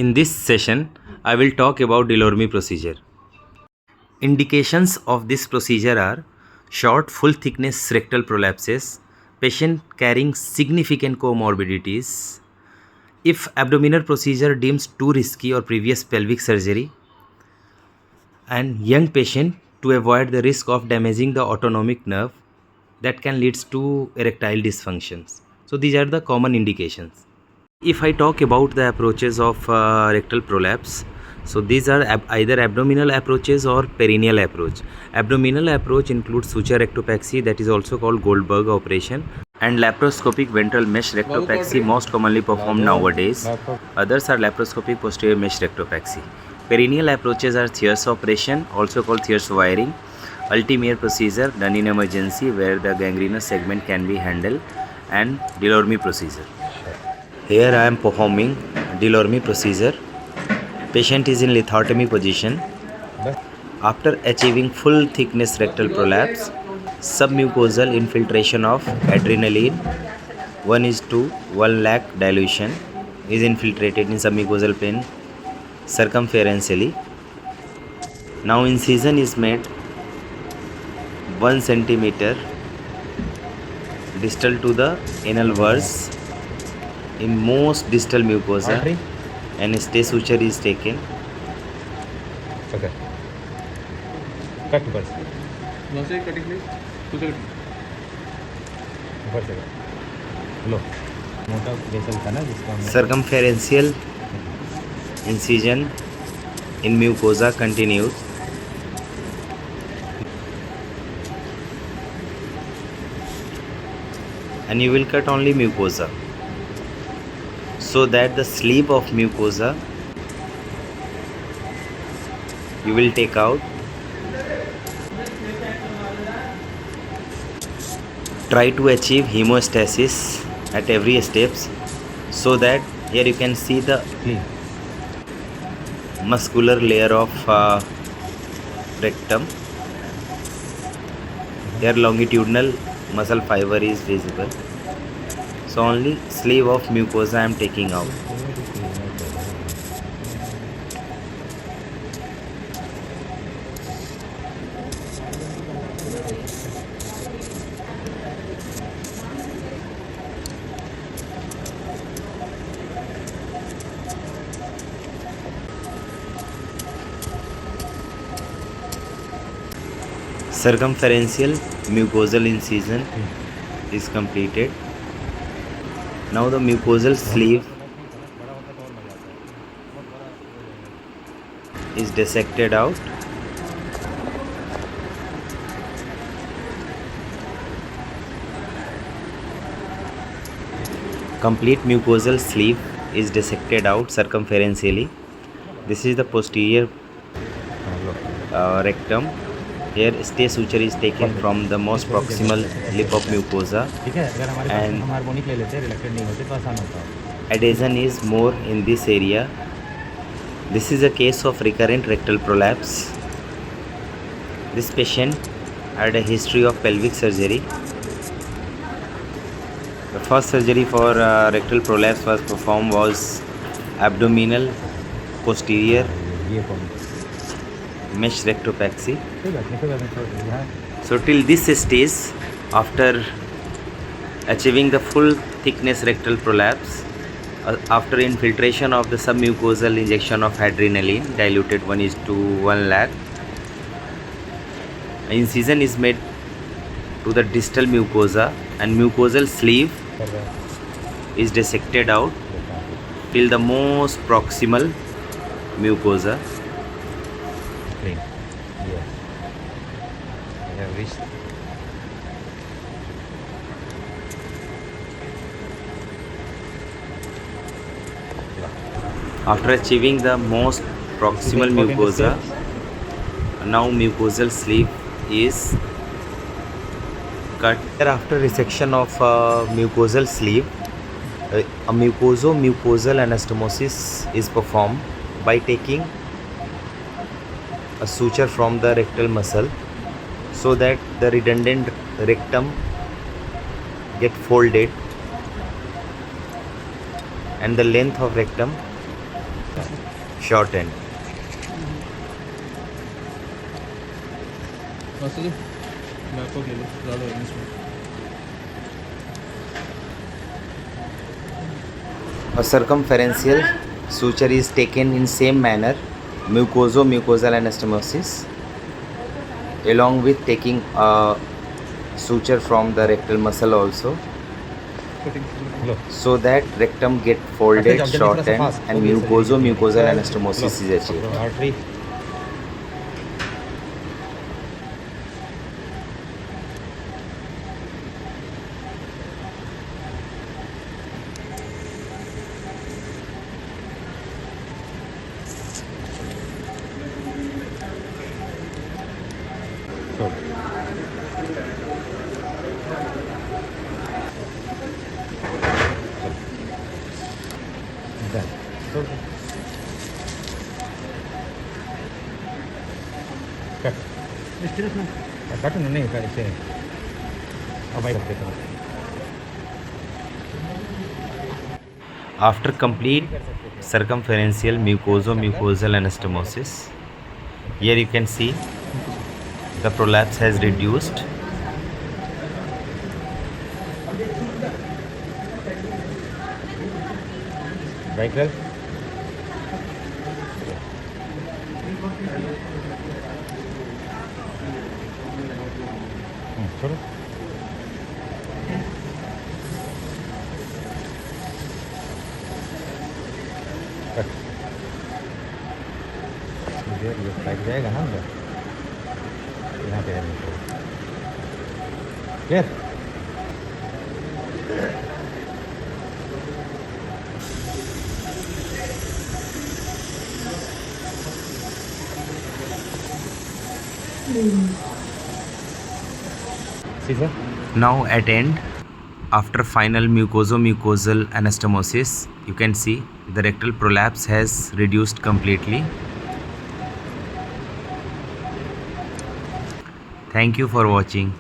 In this session, I will talk about Delorme procedure. Indications of this procedure are short, full thickness rectal prolapses, patient carrying significant comorbidities, if abdominal procedure deems too risky or previous pelvic surgery, and young patient to avoid the risk of damaging the autonomic nerve that can lead to erectile dysfunctions. So these are the common indications. If I talk about the approaches of rectal prolapse, so these are either abdominal approaches or perineal approach. Abdominal approach includes suture rectopaxy, that is also called Goldberg operation, and laparoscopic ventral mesh rectopaxy, most commonly performed nowadays. Others are laparoscopic posterior mesh rectopaxy. Perineal approaches are Thier's operation, also called Thier's wiring, Ultimere procedure done in emergency where the gangrenous segment can be handled, and Delorme procedure. Here I am performing Delorme procedure. Patient is in lithotomy position. After achieving full thickness rectal prolapse, submucosal infiltration of adrenaline 1:1 lakh dilution is infiltrated in submucosal plane circumferentially. Now incision is made 1 centimeter distal to the anal verge in most distal mucosa, and stay suture is taken. Okay. Cut first. No, say cutting please. Who's cutting? First second. लो मोटा vessel था ना जिसको हमने Circumferential incision in mucosa continues. And you will cut only mucosa, so that the sleeve of mucosa you will take out. Try to achieve hemostasis at every steps, so that here you can see the muscular layer of rectum. Here longitudinal muscle fiber is visible, so only sleeve of mucosa I am taking out. Circumferential mucosal incision is completed. Now the mucosal sleeve is dissected out. Complete mucosal sleeve is dissected out circumferentially. This is the posterior rectum. Here stay suture is taken from the most proximal lip of mucosa, and adhesion is more in this area. This is a case of recurrent rectal prolapse. This patient had a history of pelvic surgery. The first surgery for rectal prolapse was performed was abdominal posterior mesh rectopaxy. So till this stage, after achieving the full thickness rectal prolapse, after infiltration of the submucosal injection of adrenaline diluted 1:1 lakh, incision is made to the distal mucosa, and mucosal sleeve is dissected out till the most proximal mucosa. We have reached. After achieving the most proximal mucosa, now mucosal sleeve is cut. After resection of mucosal sleeve, a mucosal anastomosis is performed by taking a suture from the rectal muscle, so that the redundant rectum get folded and the length of rectum shortened. Master ji back को ले लो ज़्यादा है इसमें A circumferential suture is taken in same manner, mucosal anastomosis, along with taking a suture from the rectal muscle also, cutting low so that rectum get folded, अच्छा, जब थोड़ा सा shortened, fast, and okay, सही, mucosal low, anastomosis is achieved. Artery छोड़ Done. छोड़ दो। Cut नहीं कर इसे अब भाई करते करो After complete circumferential mucosal anastomosis, here you can see the prolapse has reduced. Right well छोड़ो कट ये लग जाएगा ना अंदर यहाँ पे क्लियर सीधा Now at end, after final mucosal anastomosis, you can see the rectal prolapse has reduced completely. Thank you for watching.